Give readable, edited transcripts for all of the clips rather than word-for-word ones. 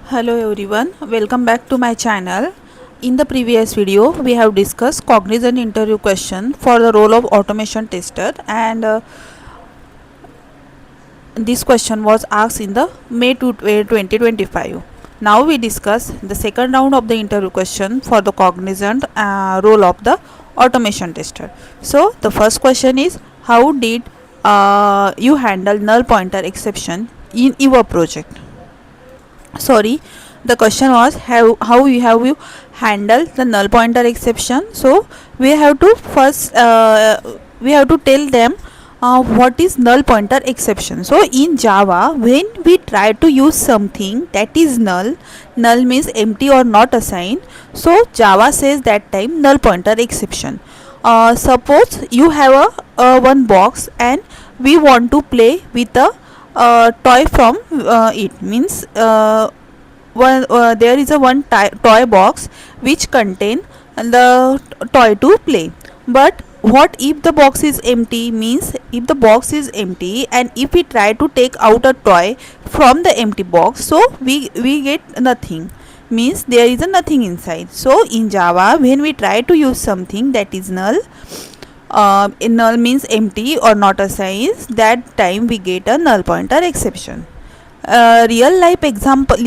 Hello everyone, welcome back to my channel. In the previous video, we have discussed Cognizant interview question for the role of automation tester, and this question was asked in the May 2025. Now we discuss the second round of the interview question for the Cognizant role of the automation tester. So the first question is, how did you handle null pointer exception in your project? Sorry, the question was how you handle the null pointer exception. So we have to first we have to tell them what is null pointer exception. So in Java, when we try to use something that is null means empty or not assigned, so Java says that time null pointer exception. Suppose you have a one box and we want to play with a toy from it means there is a one toy box which contain the toy to play. But what if the box is empty? Means if the box is empty and if we try to take out a toy from the empty box, so we get nothing, means there is a nothing inside. So in Java, when we try to use something that is null, null means empty or not assigned, that time we get a null pointer exception. Real example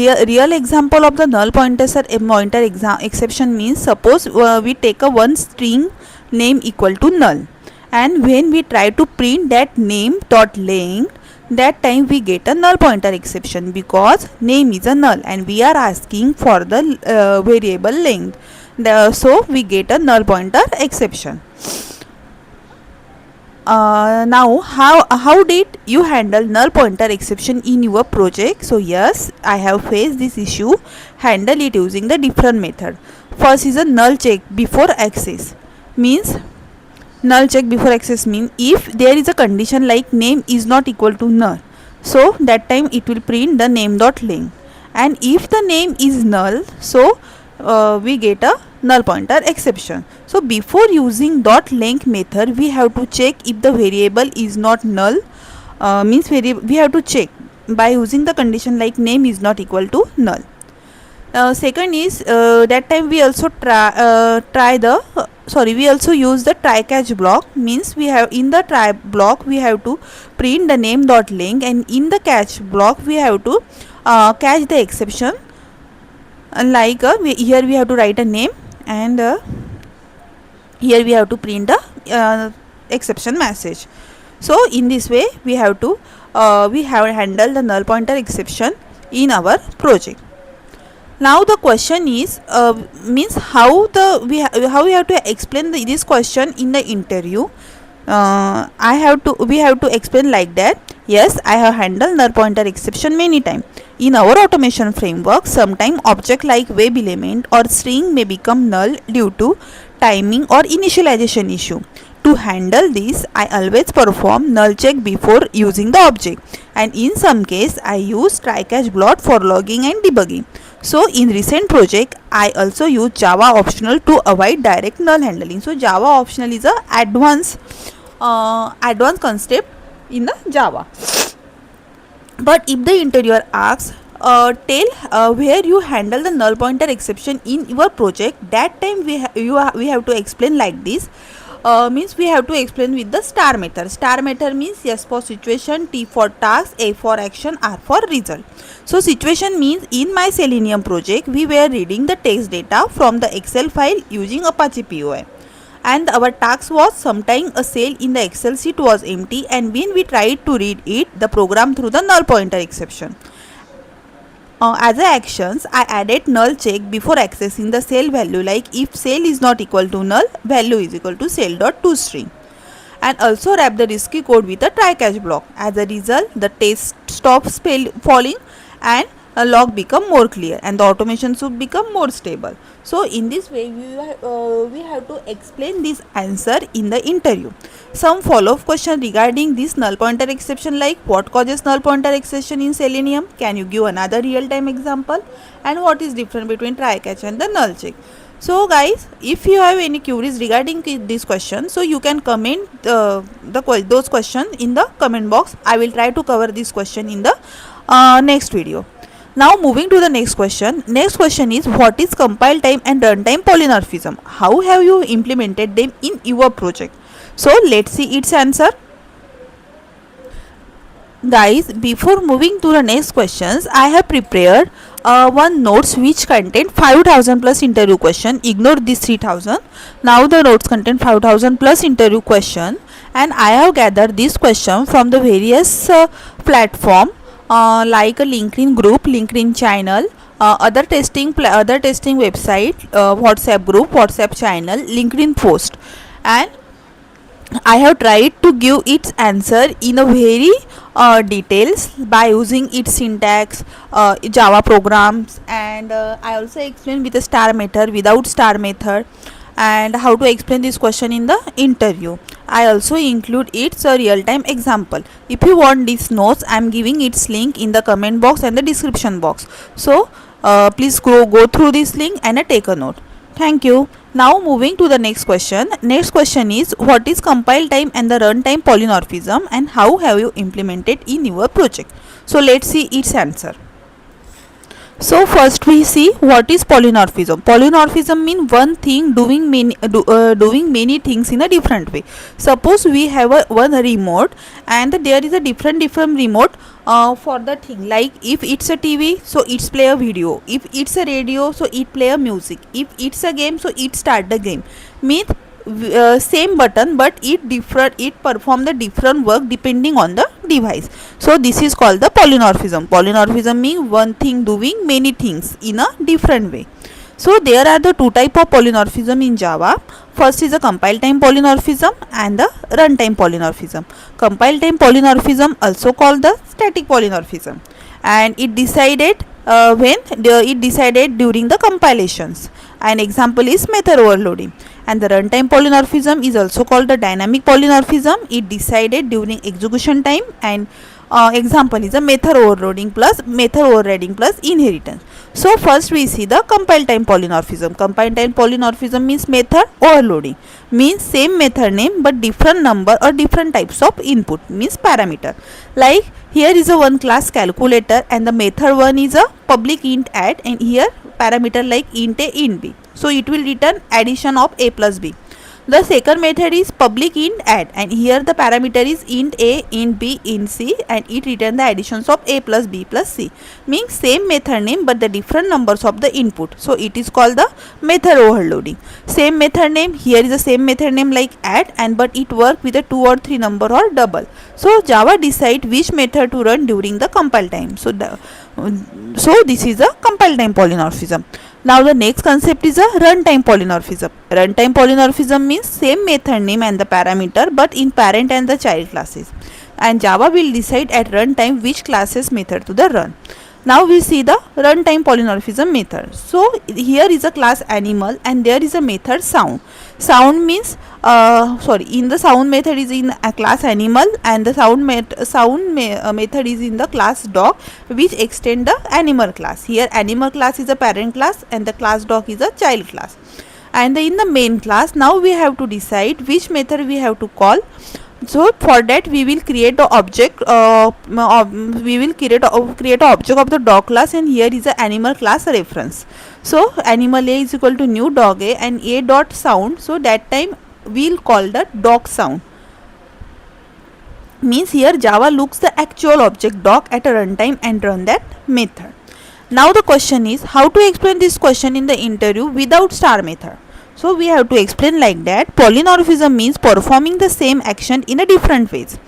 of the null pointer exception means, suppose we take a one string name equal to null, and when we try to print that name dot length, that time we get a null pointer exception because name is a null and we are asking for the variable length. So we get a null pointer exception. Now how did you handle null pointer exception in your project? So yes, I have faced this issue. Handle it using the different method. First is a null check before access. Means null check before access means if there is a condition like name is not equal to null, so that time it will print the name dot length, and if the name is null, so we get a null pointer exception. So before using dot length method, we have to check if the variable is not null, means we have to check by using the condition like name is not equal to null. Second is that time we also we also use the try catch block. Means we have in the try block we have to print the name dot length, and in the catch block we have to catch the exception. Like here we have to write a name, and here we have to print the exception message. So in this way we have to handled the null pointer exception in our project. Now the question is means how we have to explain this question in the interview. We have to explain like that. Yes, I have handled null pointer exception many times. In our automation framework, sometimes object like web element or string may become null due to timing or initialization issue. To handle this, I always perform null check before using the object, and in some case I use try catch block for logging and debugging. So in recent project, I also use Java optional to avoid direct null handling. So Java optional is a advanced concept in the Java. But if the interviewer asks, tell where you handle the null pointer exception in your project, that time we have to explain like this. Means we have to explain with the star method. Star method means S for situation, T for task, A for action, R for result. So situation means in my Selenium project we were reading the text data from the Excel file using Apache POI, and our task was sometime a cell in the Excel sheet was empty, and when we tried to read it, the program threw the null pointer exception. As a actions, I added null check before accessing the cell value, like if cell is not equal to null, value is equal to cell.toString, and also wrap the risky code with a try catch block. As a result, the test stops falling and a log become more clear and the automation should become more stable. So in this way we have to explain this answer in the interview. Some follow-up question regarding this null pointer exception, like what causes null pointer exception in Selenium, can you give another real-time example, and what is different between try catch and the null check. So guys, if you have any queries regarding this question, so you can comment those questions in the comment box. I will try to cover this question in the next video. Now moving to the next question. Next question is, what is compile time and runtime polymorphism? How have you implemented them in your project? So let's see its answer. Guys, before moving to the next questions, I have prepared one notes which contain 5000 plus interview question. Ignore this 3000. Now the notes contain 5000 plus interview question, and I have gathered this question from the various platform like a LinkedIn group, LinkedIn channel, other testing website, WhatsApp group, WhatsApp channel, LinkedIn post, and I have tried to give its answer in a very details by using its syntax, Java programs, and I also explain with a star method, without star method, and how to explain this question in the interview. I also include its real-time example. If you want these notes, I am giving its link in the comment box and the description box. So please go through this link and take a note. Thank you. Now moving to the next question. Next question is, what is compile time and the runtime polymorphism, and how have you implemented in your project? So let's see its answer. So first we see what is polymorphism. Polymorphism means one thing doing many things in a different way. Suppose we have one remote, and there is a different remote for the thing. Like if it's a TV, so it's play a video. If it's a radio, so it play a music. If it's a game, so it start the game. Means same button, but it perform the different work depending on the device. So this is called the polymorphism. Polymorphism means one thing doing many things in a different way. So there are the two type of polymorphism in Java. First is the compile time polymorphism and the runtime polymorphism. Compile time polymorphism, also called the static polymorphism, and it decided during the compilations. An example is method overloading. And the runtime polymorphism is also called the dynamic polymorphism. It decided during execution time, and example is a method overloading plus method overriding plus inheritance. So first we see the compile time polymorphism. Compile time polymorphism means method overloading, means same method name but different number or different types of input, means parameter. Like here is a one class calculator, and the method one is a public int add, and here parameter like int a, int b. So it will return addition of a plus b. The second method is public int add, and here the parameter is int a, int b, int c, and it return the additions of a plus b plus c. Means same method name but the different numbers of the input. So it is called the method overloading. Same method name, here is the same method name like add, and but it work with a 2 or 3 number or double. So Java decide which method to run during the compile time. So this is a compile time polymorphism. Now the next concept is a runtime polymorphism. Runtime polymorphism means same method name and the parameter but in parent and the child classes, and Java will decide at runtime which classes method to the run. Now we see the runtime polymorphism method. So here is a class animal, and there is a method sound. Sound means in the sound method is in a class animal, and the method is in the class dog, which extend the animal class. Here animal class is a parent class and the class dog is a child class. And in the main class, now we have to decide which method we have to call. So for that we will create the object create a object of the dog class, and here is the animal class reference. So animal a is equal to new dog a, and a dot sound, so that time we'll call the dog sound. Means here Java looks the actual object dog at a runtime and run that method. Now the question is, how to explain this question in the interview without star method. So we have to explain like that. Polymorphism means performing the same action in a different ways.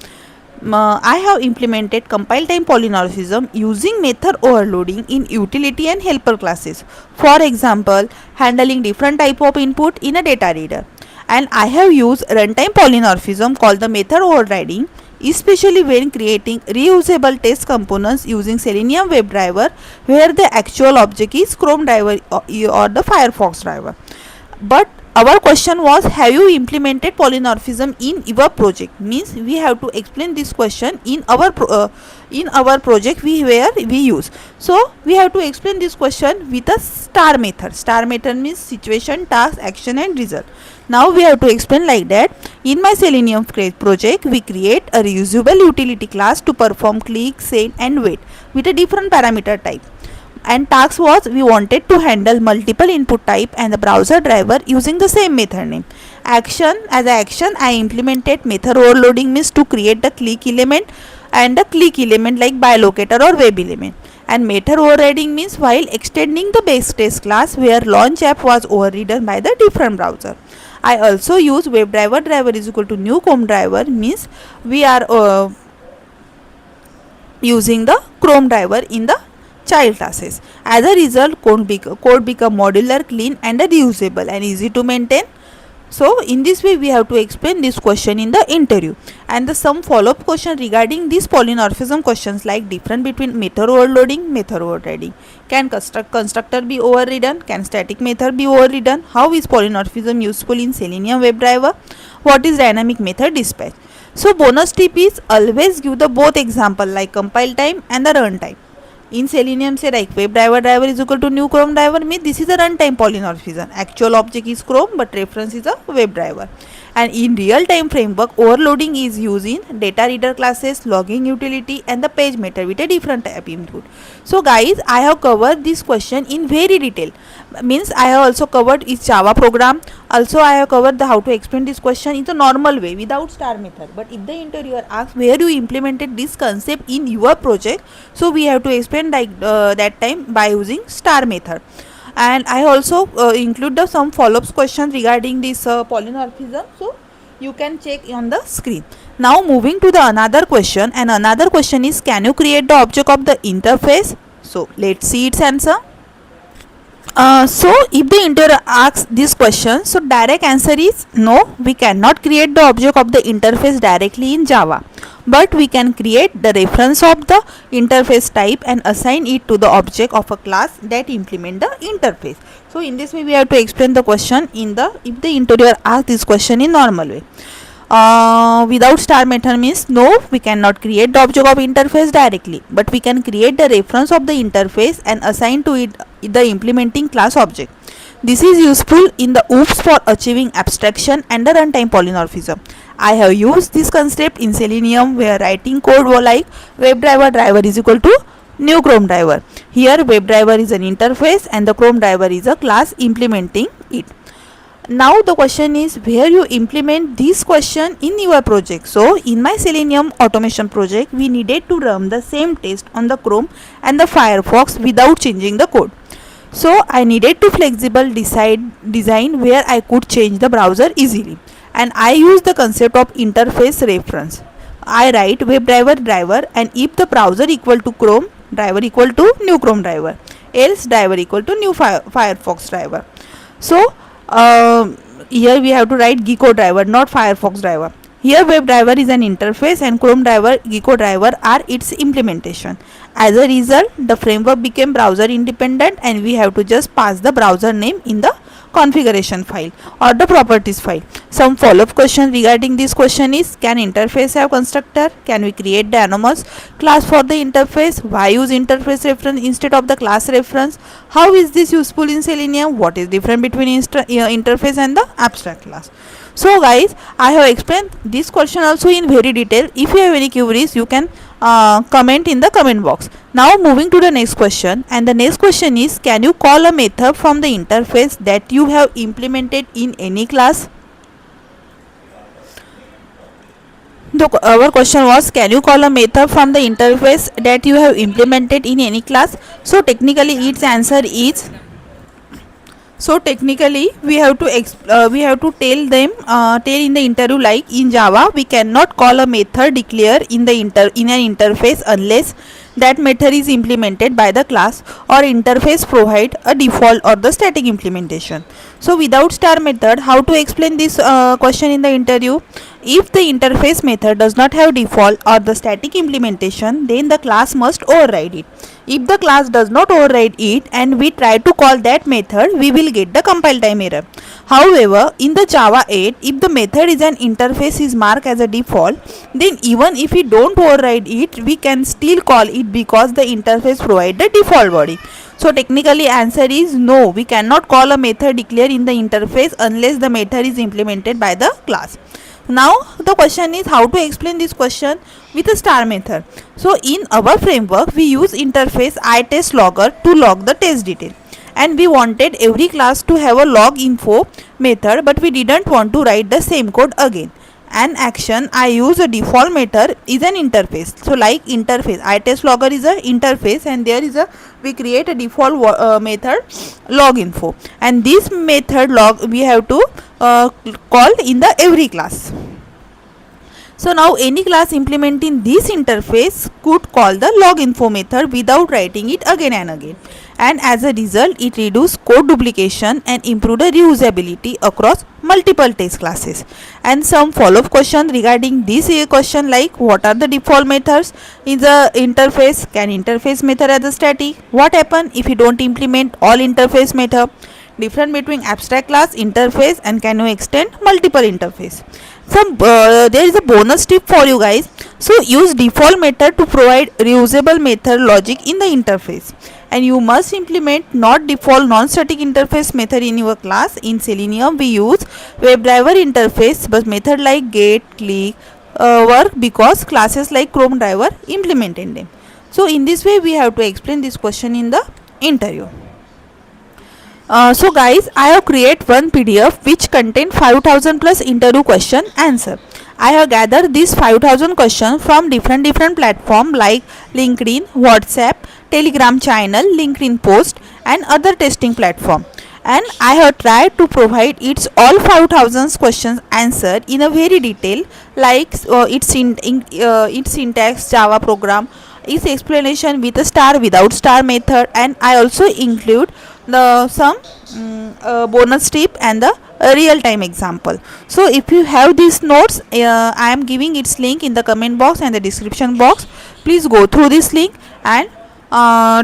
I have implemented compile time polymorphism using method overloading in utility and helper classes. For example, handling different type of input in a data reader. And I have used runtime polymorphism called the method overriding, especially when creating reusable test components using Selenium WebDriver, where the actual object is Chrome driver or the Firefox driver. But our question was, have you implemented polymorphism in your project? Means we have to explain this question in our project where we use. So we have to explain this question with a star method. Star method means situation, task, action and result. Now we have to explain like that. In my Selenium project, we create a reusable utility class to perform click, send and wait with a different parameter type. And task was we wanted to handle multiple input type and the browser driver using the same method name. Action, as an action I implemented method overloading, means to create the click element and the click element like by locator or web element. And method overriding means while extending the base test class where launch app was overridden by the different browser. I also use driver is equal to new Chrome driver, means we are using the Chrome driver in the child classes. As a result, code become modular, clean and reusable and easy to maintain. So in this way we have to explain this question in the interview. And the some follow-up question regarding these polymorphism questions like difference between method overloading, method overriding. Can constructor be overridden? Can static method be overridden? How is polymorphism useful in Selenium WebDriver? What is dynamic method dispatch? So bonus tip is always give the both example like compile time and the run time. In Selenium say like driver is equal to new Chrome driver, means this is a runtime polymorphism. Actual object is Chrome but reference is a web driver. And in real time framework, overloading is used in data reader classes, logging utility and the page method with a different type input. So guys, I have covered this question in very detail, means I have also covered its Java program. Also I have covered the how to explain this question in the normal way without star method. But if the interviewer asks where you implemented this concept in your project, so we have to explain like that time by using star method. And I also include some follow-up questions regarding this polymorphism, so you can check on the screen. Now moving to the another question, and another question is can you create the object of the interface? So let's see its answer. So if the interviewer asks this question, so direct answer is no, we cannot create the object of the interface directly in Java, but we can create the reference of the interface type and assign it to the object of a class that implement the interface. So in this way we have to explain the question in the if the interviewer asks this question in normal way. Without star method means no, we cannot create the object of interface directly, but we can create the reference of the interface and assign to it the implementing class object. This is useful in the OOPS for achieving abstraction and the runtime polymorphism. I have used this concept in Selenium where writing code was like driver is equal to new Chrome driver. Here WebDriver is an interface and the Chrome driver is a class implementing it. Now the question is where you implement this question in your project. So in my Selenium automation project we needed to run the same test on the Chrome and the Firefox without changing the code. So I needed to flexible design where I could change the browser easily, and I use the concept of interface reference. I write driver and if the browser equal to Chrome driver equal to new Chrome driver, else driver equal to new Firefox driver. So here we have to write Gecko driver, not Firefox driver. Here WebDriver is an interface and Chrome driver, Gecko driver are its implementation. As a result, the framework became browser independent and we have to just pass the browser name in the configuration file or the properties file. Some follow-up question regarding this question is can interface have constructor? Can we create the anonymous class for the interface? Why use interface reference instead of the class reference? How is this useful in Selenium? What is different between interface and the abstract class? So guys, I have explained this question also in very detail. If you have any queries, you can comment in the comment box. Now moving to the next question, and the next question is can you call a method from the interface that you have implemented in any class? Our question was can you call a method from the interface that you have implemented in any class? So technically its answer is we have to tell in the interview like in Java we cannot call a method declare in an interface unless that method is implemented by the class or interface provide a default or the static implementation. So without star method, how to explain this question in the interview? If the interface method does not have default or the static implementation, then the class must override it. If the class does not override it and we try to call that method, we will get the compile time error. However, in the Java 8, if the method is an interface is marked as a default, then even if we don't override it, we can still call it because the interface provides the default body. So technically answer is no, we cannot call a method declare in the interface unless the method is implemented by the class. Now the question is how to explain this question with a star method. So in our framework we use interface iTestLogger to log the test detail, and we wanted every class to have a log info method, but we didn't want to write the same code again. An action I use a default method is an interface. So like interface iTestLogger is a interface, and there is a we create a default method log info, and this method log we have to call in the every class. So now any class implementing this interface could call the log info method without writing it again and again, and as a result it reduced code duplication and improved the reusability across multiple test classes. And some follow-up questions regarding this question, like what are the default methods in the interface, can interface method as a static, what happen if you don't implement all interface method, difference between abstract class, interface, and can you extend multiple interface. Some there is a bonus tip for you guys. So use default method to provide reusable method logic in the interface, and you must implement not default non-static interface method in your class. In Selenium we use WebDriver interface, but method like get, click work because classes like Chrome driver implemented them. So in this way we have to explain this question in the interview. So guys, I have created one PDF which contain 5000 plus interview question answer. I have gathered these 5000 questions from different platforms like LinkedIn, WhatsApp, Telegram channel, LinkedIn post, and other testing platform. And I have tried to provide its all 5000 questions answered in a very detail, like its syntax, Java program, its explanation with a star without star method, and I also include the some bonus tip and the real time example. So if you have these notes, I am giving its link in the comment box and the description box. Please go through this link and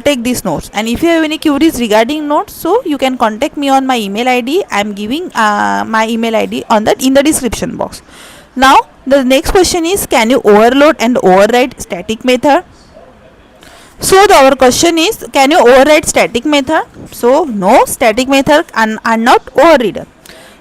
take these notes. And if you have any queries regarding notes, so you can contact me on my email id. I am giving my email id on the in the description box. Now the next question is, can you overload and override static method? So our question is, can you override static method? So no, static method are not overridden.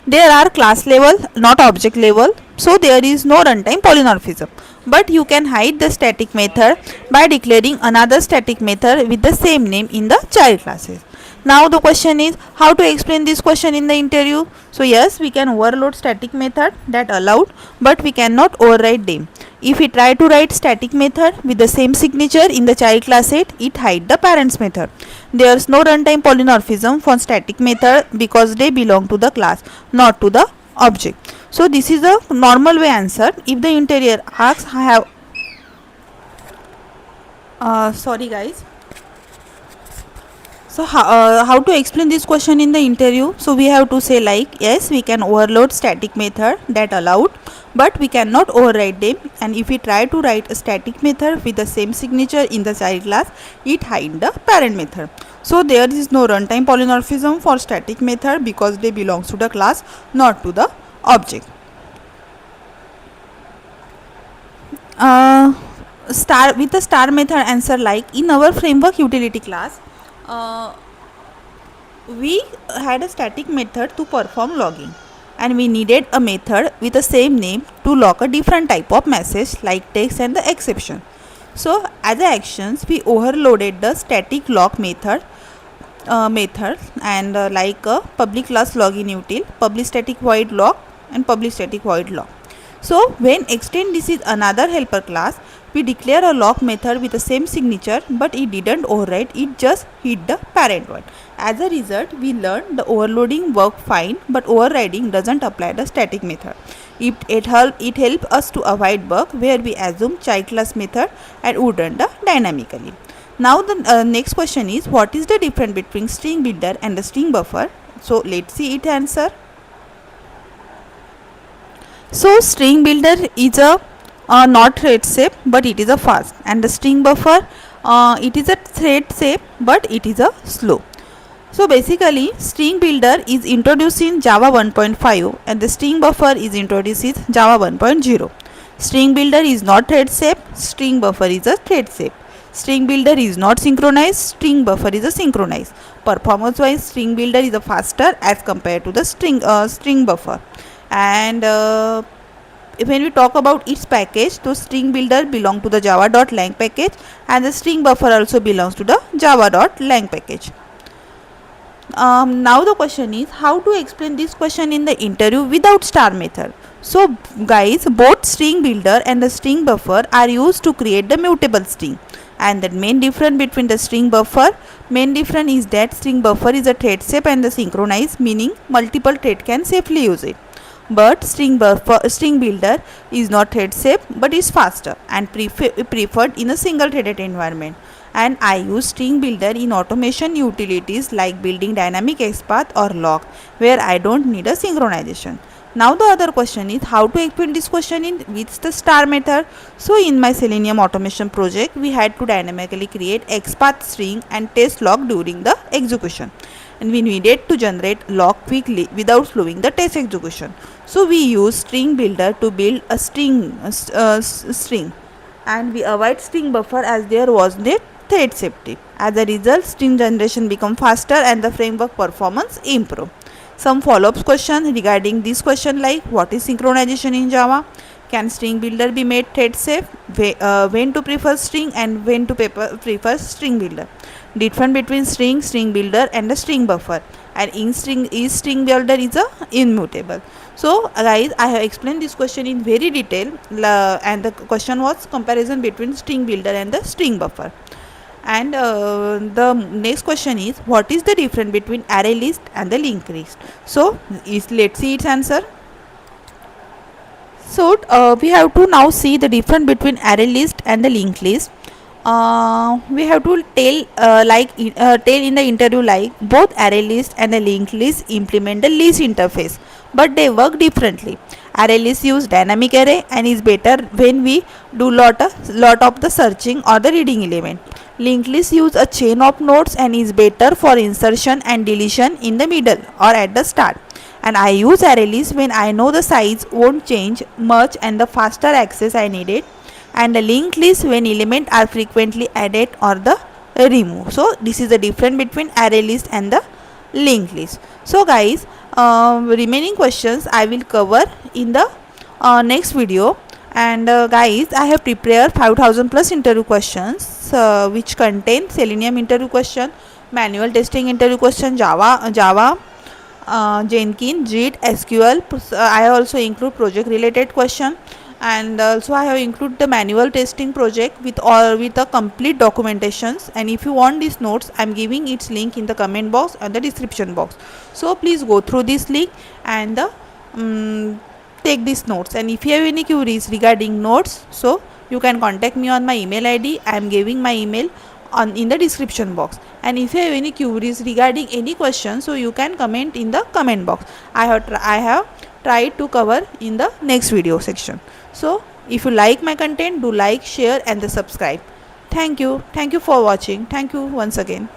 There are class level, not object level. So there is no runtime polymorphism. But you can hide the static method by declaring another static method with the same name in the child classes. Now the question is, how to explain this question in the interview? So yes, we can overload static method that allowed, but we cannot override them. If we try to write static method with the same signature in the child class set, it hide the parents method. There is no runtime polymorphism for static method because they belong to the class, not to the object. So this is a normal way answer. If the interviewer asks, I have sorry guys. So how to explain this question in the interview? So we have to say like, yes, we can overload static method that allowed, but we cannot override them. And if we try to write a static method with the same signature in the child class, it hide the parent method. So there is no runtime polymorphism for static method because they belongs to the class, not to the object. Star with the star method answer, like in our framework utility class, we had a static method to perform logging, and we needed a method with the same name to log a different type of message like text and the exception. So as the actions, we overloaded the static log method and like a public class login util, public static void log, and public static void log. So when extend this is another helper class, we declare a log method with the same signature, but it didn't override, it just hid the parent one. As a result, we learned the overloading work fine, but overriding doesn't apply the static method. It helps us to avoid bug where we assume child class method and would run the dynamically. Now the next question is, what is the difference between string builder and the string buffer? So let's see it answer. So string builder is a not thread safe, but it is a fast, and the string buffer it is a thread safe, but it is a slow. So basically string builder is introduced in Java 1.5 and the string buffer is introduced in Java 1.0. String builder is not thread safe, string buffer is a thread safe. String builder is not synchronized, string buffer is a synchronized. Performance wise, string builder is a faster as compared to the string buffer. And when we talk about its package, so string builder belong to the java.lang package and the string buffer also belongs to the java.lang package. Now the question is how to explain this question in the interview without star method. So guys, both string builder and the string buffer are used to create the mutable string, and the main difference between the string buffer, main difference is that string buffer is a thread safe and the synchronized, meaning multiple thread can safely use it. But string builder is not thread safe but is faster and preferred in a single threaded environment. And I use string builder in automation utilities like building dynamic XPath or log, where I don't need a synchronization. Now the other question is how to explain this question in with the star method. So in my Selenium automation project, we had to dynamically create XPath string and test log during the execution, and we needed to generate log quickly without slowing the test execution. So we use string builder to build a string, and we avoid string buffer as there was no thread safety. As a result, string generation become faster and the framework performance improve. Some follow-up question regarding this question like what is synchronization in Java? Can string builder be made thread safe? When to prefer string and when to prefer string builder? Difference between string builder and the string buffer, and in string builder is a immutable. So guys, I have explained this question in very detail, and the question was comparison between string builder and the string buffer. And the next question is what is the difference between array list and the linked list. So let's see its answer. So we have to now see the difference between array list and the linked list. We have to tell in the interview like both array list and the linked list implement the list interface, but they work differently. Array list use dynamic array and is better when we do lot of the searching or the reading element. Linked list use a chain of nodes and is better for insertion and deletion in the middle or at the start. And I use ArrayList when I know the size won't change much and the faster access I needed, and the linked list when elements are frequently added or the removed. So this is the difference between ArrayList and the linked list. So guys, remaining questions I will cover in the next video. And guys, I have prepared 5000 plus interview questions which contain Selenium interview question, manual testing interview question, Java, Jenkins, JIT, SQL. I have also include project related question, and also I have include the manual testing project with the complete documentations. And if you want these notes, I am giving its link in the comment box and the description box. So please go through this link and take these notes. And if you have any queries regarding notes, so you can contact me on my email ID. I am giving my email in the description box. And if you have any queries regarding any question, so you can comment in the comment box. I have tried to cover in the next video section. So if you like my content, do like, share and the subscribe. Thank you for watching. Thank you once again.